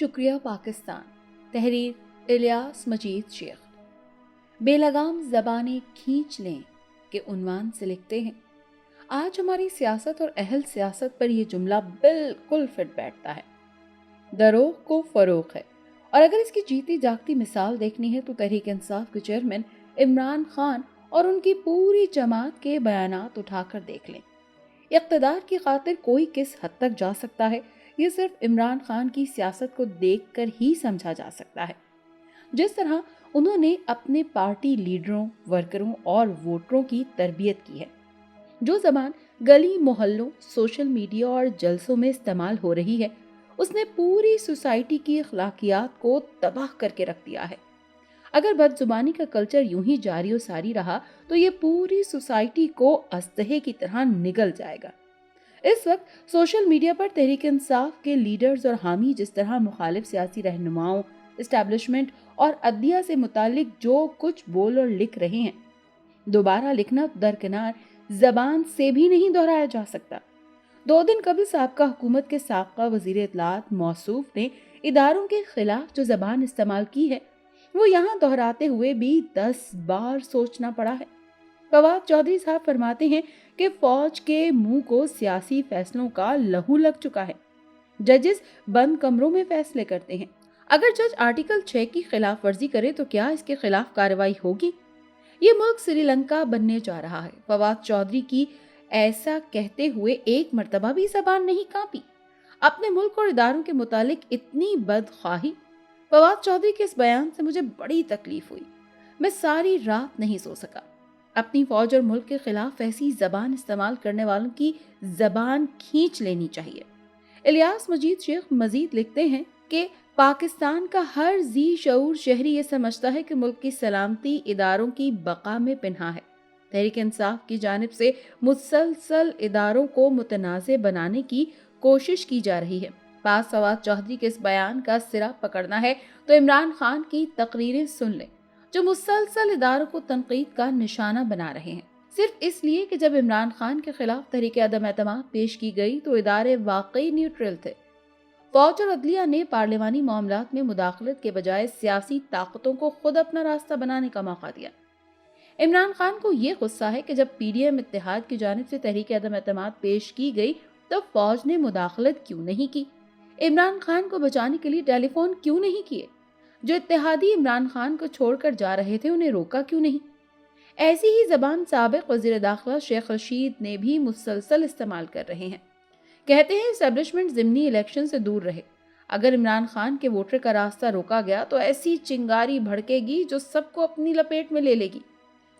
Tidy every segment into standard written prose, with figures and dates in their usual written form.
شکریہ پاکستان، تحریر الیاس مجید شیخ۔ بے لگام زبانیں کھینچ لیں کے عنوان سے لکھتے ہیں، آج ہماری سیاست اور اہل سیاست پر یہ جملہ بالکل فٹ بیٹھتا ہے۔ دروغ کو فروغ ہے، اور اگر اس کی جیتی جاگتی مثال دیکھنی ہے تو تحریک انصاف کے چیئرمین عمران خان اور ان کی پوری جماعت کے بیانات اٹھا کر دیکھ لیں۔ اقتدار کی خاطر کوئی کس حد تک جا سکتا ہے، یہ صرف عمران خان کی سیاست کو دیکھ کر ہی سمجھا جا سکتا ہے۔ جس طرح انہوں نے اپنے پارٹی لیڈروں، ورکروں اور ووٹروں کی تربیت کی ہے، جو زبان گلی محلوں، سوشل میڈیا اور جلسوں میں استعمال ہو رہی ہے، اس نے پوری سوسائٹی کی اخلاقیات کو تباہ کر کے رکھ دیا ہے۔ اگر بد زبانی کا کلچر یوں ہی جاری و ساری رہا تو یہ پوری سوسائٹی کو اسلحے کی طرح نگل جائے گا۔ اس وقت سوشل میڈیا پر تحریک انصاف کے لیڈرز اور حامی جس طرح مخالف سیاسی رہنماؤں، اسٹیبلشمنٹ اور عدلیہ سے متعلق جو کچھ بول اور لکھ رہے ہیں، دوبارہ لکھنا درکنار زبان سے بھی نہیں دہرایا جا سکتا۔ 2 دن قبل سابقہ حکومت کے سابقہ وزیر اطلاعات موصوف نے اداروں کے خلاف جو زبان استعمال کی ہے، وہ یہاں دہراتے ہوئے بھی 10 بار سوچنا پڑا ہے۔ فواد چودھری صاحب فرماتے ہیں کہ فوج کے منہ کو سیاسی فیصلوں کا لہو لگ چکا ہے۔ ججز بند کمروں میں فیصلے کرتے ہیں۔ اگر جج آرٹیکل 6 کی خلاف ورزی کرے تو کیا اس کے خلاف کارروائی ہوگی؟ یہ ملک سری لنکا بننے جا رہا ہے۔ فواد چودھری کی ایسا کہتے ہوئے ایک مرتبہ بھی زبان نہیں کانپی۔ اپنے ملک اور اداروں کے متعلق اتنی بدخواہی۔ فواد چودھری کے اس بیان سے مجھے بڑی تکلیف ہوئی۔ میں ساری رات نہیں سو سکا۔ اپنی فوج اور ملک کے خلاف ایسی زبان استعمال کرنے والوں کی زبان کھینچ لینی چاہیے۔ الیاس مجید شیخ مزید لکھتے ہیں کہ پاکستان کا ہر ذی شعور شہری یہ سمجھتا ہے کہ ملک کی سلامتی اداروں کی بقا میں پنہاں ہے۔ تحریک انصاف کی جانب سے مسلسل اداروں کو متنازع بنانے کی کوشش کی جا رہی ہے۔ پاس فواد چودھری کے اس بیان کا سرا پکڑنا ہے تو عمران خان کی تقریریں سن لیں، جو مسلسل اداروں کو تنقید کا نشانہ بنا رہے ہیں، صرف اس لیے کہ جب عمران خان کے خلاف تحریک عدم اعتماد پیش کی گئی تو ادارے واقعی نیوٹرل تھے۔ فوج اور عدلیہ نے پارلیمانی معاملات میں مداخلت کے بجائے سیاسی طاقتوں کو خود اپنا راستہ بنانے کا موقع دیا۔ عمران خان کو یہ غصہ ہے کہ جب پی ڈی ایم اتحاد کی جانب سے تحریک عدم اعتماد پیش کی گئی تو فوج نے مداخلت کیوں نہیں کی؟ عمران خان کو بچانے کے لیے ٹیلی فون کیوں نہیں کیے؟ جو اتحادی عمران خان کو چھوڑ کر جا رہے تھے انہیں روکا کیوں نہیں؟ ایسی ہی زبان سابق وزیر داخلہ شیخ رشید نے بھی مسلسل استعمال کر رہے ہیں۔ کہتے ہیں اسٹیبلشمنٹ ضمنی الیکشن سے دور رہے۔ اگر عمران خان کے ووٹر کا راستہ روکا گیا تو ایسی چنگاری بھڑکے گی جو سب کو اپنی لپیٹ میں لے لے گی۔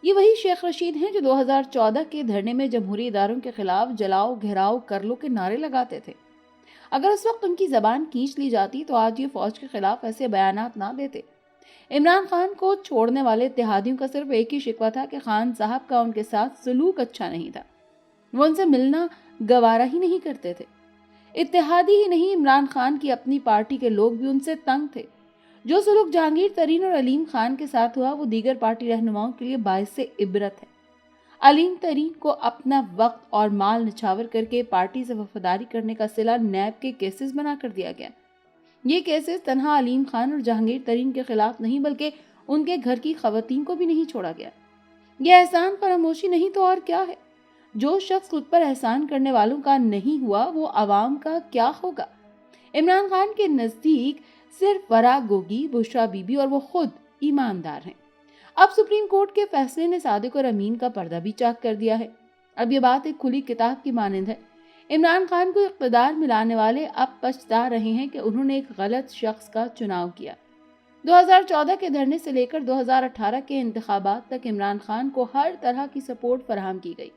یہ وہی شیخ رشید ہیں جو 2014 کے دھرنے میں جمہوری اداروں کے خلاف جلاؤ گھیراؤ کر لو کے نعرے لگاتے تھے۔ اگر اس وقت ان کی زبان کھینچ لی جاتی تو آج یہ فوج کے خلاف ایسے بیانات نہ دیتے۔ عمران خان کو چھوڑنے والے اتحادیوں کا صرف ایک ہی شکوہ تھا کہ خان صاحب کا ان کے ساتھ سلوک اچھا نہیں تھا، وہ ان سے ملنا گوارا ہی نہیں کرتے تھے۔ اتحادی ہی نہیں، عمران خان کی اپنی پارٹی کے لوگ بھی ان سے تنگ تھے۔ جو سلوک جہانگیر ترین اور علیم خان کے ساتھ ہوا وہ دیگر پارٹی رہنماؤں کے لیے باعث عبرت ہے۔ علیم ترین کو اپنا وقت اور مال نچھاور کر کے پارٹی سے وفاداری کرنے کا صلہ نیب کے کیسز بنا کر دیا گیا۔ یہ کیسز تنہا علیم خان اور جہانگیر ترین کے خلاف نہیں بلکہ ان کے گھر کی خواتین کو بھی نہیں چھوڑا گیا۔ یہ احسان فراموشی نہیں تو اور کیا ہے؟ جو شخص خود پر احسان کرنے والوں کا نہیں ہوا وہ عوام کا کیا ہوگا؟ عمران خان کے نزدیک صرف ورا گوگی، بشرا بی بی اور وہ خود ایماندار ہیں۔ اب سپریم کورٹ کے فیصلے نے صادق اور امین کا پردہ بھی چاک کر دیا ہے۔ اب یہ بات ایک کھلی کتاب کی مانند ہے۔ عمران خان کو اقتدار ملانے والے اب پچھتا رہے ہیں کہ انہوں نے ایک غلط شخص کا چناؤ کیا۔ 2014 کے دھرنے سے لے کر 2018 کے انتخابات تک عمران خان کو ہر طرح کی سپورٹ فراہم کی گئی۔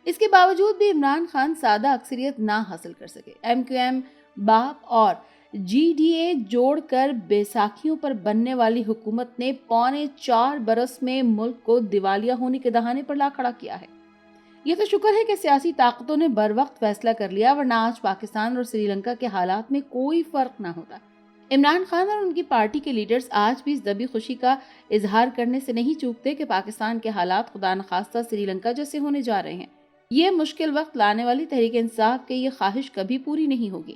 اس کے باوجود بھی عمران خان سادہ اکثریت نہ حاصل کر سکے۔ ایم کیو ایم، باپ اور جی ڈی اے جوڑ کر بیساکھیوں پر بننے والی حکومت نے 4.25 برس میں ملک کو دیوالیہ ہونے کے دہانے پر لا کھڑا کیا ہے۔ یہ تو شکر ہے کہ سیاسی طاقتوں نے بر وقت فیصلہ کر لیا، ورنہ آج پاکستان اور سری لنکا کے حالات میں کوئی فرق نہ ہوتا۔ عمران خان اور ان کی پارٹی کے لیڈرز آج بھی اس دبی خوشی کا اظہار کرنے سے نہیں چوکتے کہ پاکستان کے حالات خدا نخواستہ سری لنکا جیسے ہونے جا رہے ہیں۔ یہ مشکل وقت لانے والی تحریک انصاف کی یہ خواہش کبھی پوری نہیں ہوگی۔